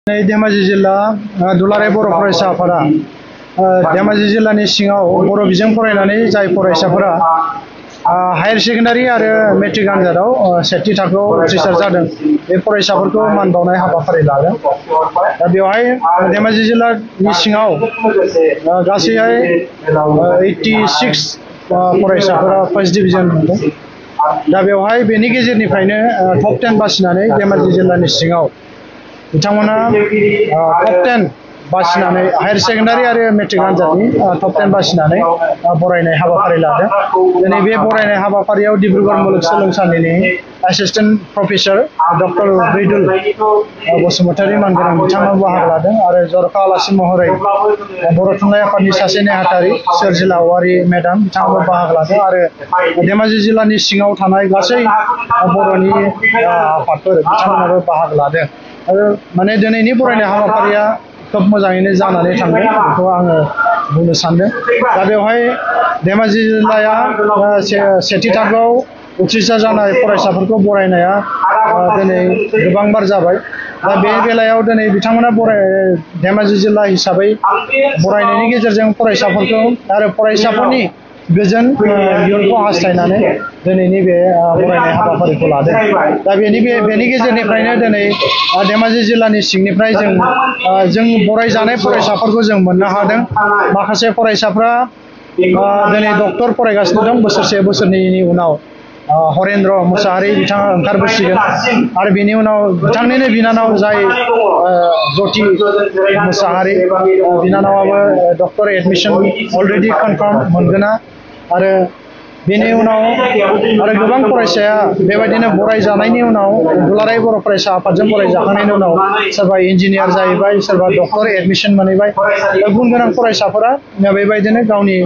धेमाजि जिल्ला दुलाराय बर' फरायसा आफादा धेमाजि जिल्लानि सिङाव बर' बिजों फरायनानै जाय फरायसाफोरा हायार सेकेन्डारि आरो मेट्रिक आनजादाव सेथि थाखोआव उथ्रिसार जादों बे फरायसाफोरखौ मान बावनाय हाबाफारि लादों। दा बेवहाय धेमाजि जिल्लानि सिङाव गासैहाय 86 फरायसाफोरा फार्स्ट डिभिजन मोनदों। दा बेवहाय बेनि गेजेरनिफ्रायनो टप 10 बासिनानै धेमाजि जिल्लानि सिङाव बिथांमोना टप 10 बासिनानै हायार सेकेन्डारि आरो मेट्रिक आनजादनि टप 10 बासिनानै बरायनाय हाबाफारि लादों। दिनै बे बरायनाय हाबाफारियाव डिब्रुगड़ मुलुगसोलोंसालिनि एसिस्टेन्ट प्रफेसर डक्टर ब्रैदुल बसुमतारी मानगोनां बिथाङा बाहागो लादों आरो जर'खा आलासि महरै बर' थुनलाइ आफादनि सासे नेहाथारि सोरजिला औवारी मेडाम बिथाङाबो बाहागो लादों आरो धेमाजि जिल्लानि सिङाव थानाय गासै बर'नि आफादफोर बिथांमोनाबो बाहागो लादों। आरो माने दिनैनि बरायनाय हाबाफारिया खोब मोजाङैनो जानानै थांदों बेखौ आङो बुंनो सानदों। दा बेवहाय धेमाजि जिल्लाया सेथि थाखोआव उथ्रिसार जानाय फरायसाफोरखौ बरायनाया दिनै गोबां बार जाबाय। दा बे बेलायाव दिनै बिथांमोना धेमाजि जिल्ला हिसाबै बरायनायनि गेजेरजों फरायसाफोरखौ आरो फरायसाफोरनि गोजोन इयुनखौ हास्थायनानै दिनैनि बे बरायनाय हाबाफारिखौ लादों। दा बेनि गेजेरनिफ्रायनो दिनै धेमाजि जिल्लानि सिंनिफ्राय जों बरायजानाय फरायसाफोरखौ जों मोननो हादों। माखासे फरायसाफ्रा दिनै डक्टर फरायगासिनो दं। बोसोरसे बोसोरनैनि उनाव हरेन्द्र मुसाहारि बिथाङा ओंखारबोसिगोन आरो बेनि उनाव बिथांनिनो बिनानाव जाय ज्योति मुसाहारि बिनानावाबो डक्टर एडमिसन अलरेडि कनफार्म मोनगोना आरो बेनि उनाव आरो गोबां फरायसाया बेबायदिनो बरायजानायनि उनाव दुलाराय बर' फरायसा आफादजों बरायजाखांनायनि उनाव सोरबा इन्जिनियार जाहैबाय सोरबा डक्टर एडमिसन मोनहैबाय। गुन गोनां फरायसाफोरा बेबायदिनो गावनि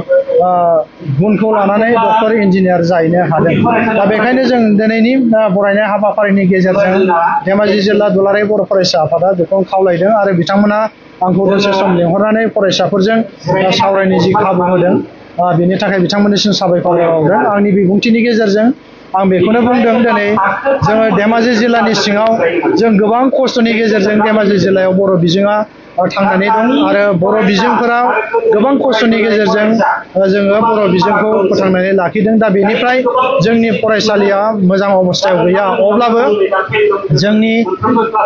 गुनखौ लानानै डक्टर इन्जिनियार जाहैनो हादों। दा बेखायनो जों दिनैनि बरायनाय हाबाफारिनि गेजेरजों धेमाजि जिल्ला दुलाराय बर' फरायसा आफादा बेखौ खावलायदों आरो बिथांमोना आंखौ दसे सम लिंहरनानै फरायसाफोरजों सावरायनो जि खाबु होदों बेनि थाखाय बिथांमोननिसिम साबायखर बावदों। आंनि बिबुंथिनि गेजेरजों आं बेखौनो बुंदों दिनै जोङो धेमाजि जिल्लानि सिङाव जों गोबां खस्थ'नि गेजेरजों धेमाजि जिल्लायाव बर' बिजोङा थांनानै दं आरो बर' बिजोंफोरा गोबां खस्थ'नि गेजेरजों जोङो बर' बिजोंखौ फोथांनानै लाखिदों। दा बेनिफ्राय जोंनि फरायसालिया मोजां अबस्थायाव गैया अब्लाबो जोंनि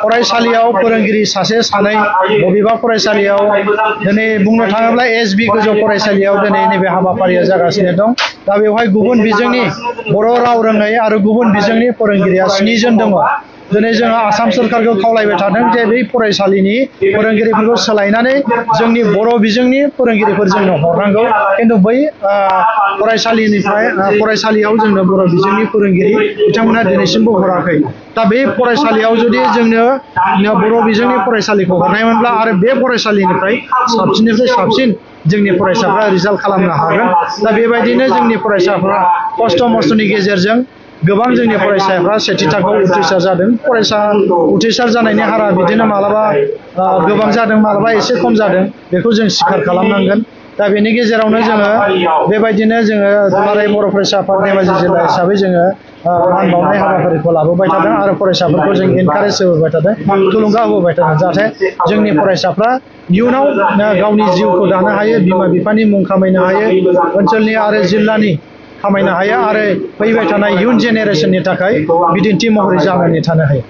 फरायसालियाव फोरोंगिरि सासे सानै बबेबा फरायसालियाव दिनै बुंनो थाङोब्ला एसबि गोजौ फरायसालियाव दिनै नैबे हाबाफारिया जागासिनो दं। दा बेवहाय गुबुन बिजोंनि बर' राव रोङै आरो गुबुन बिजोंनि फोरोंगिरिया 7 जन दङ। दिनै जोङो आसाम सोरखारखौ खावलायबाय थादों जे बै फरायसालिनि फोरोंगिरिफोरखौ सोलायनानै जोंनि बर' बिजोंनि फोरोंगिरिफोर जोंनो हरनांगौ। खिन्थु बै फरायसालियाव जोंनो बर' बिजोंनि फोरोंगिरि बिथांमोना दिनैसिमबो हराखै। दा बे फरायसालियाव जुदि जोंनो बर' बिजोंनि फरायसालिखौ हरनायमोनब्ला आरो बे फरायसालिनिफ्राय साबसिननिफ्राय साबसिन जोंनि फरायसाफ्रा रिजाल्ट खालामनो हागोन। दा बेबायदिनो जोंनि फरायसाफ्रा खस्थ' मस्थ'नि गेजेरजों गोबां जोंनि फरायसाफ्रा सेथि थाखोआव उथ्रिसार जादों। उथ्रिसार जानायनि हारा बिदिनो मालाबा गोबां जादों मालाबा एसे खम जादों बेखौ जों स्वीकार खालामनांगोन। दा बेनि गेजेरावनो जोङो बेबायदिनो जोङो दुलाराय बर' फरायसा आफाद धेमाजि जिल्ला हिसाबै जोङो मान बावनाय हाबाफारिखौ लाबोबाय थादों आरो फरायसाफोरखौ जों एनकारेज होबोबाय थादों थुलुंगा होबोबाय थादों जाहाथे जोंनि फरायसाफ्रा इयुनाव गावनि जिउखौ दानो हायो बिमा बिफानि मुं खामायनो हायो ओनसोलनि आरो जिल्लानि खामायनो हायो आरो फैबाय थानाय इयुन जेनेरेसननि थाखाय बिदिन्थि महरै जानानै थानो हायो।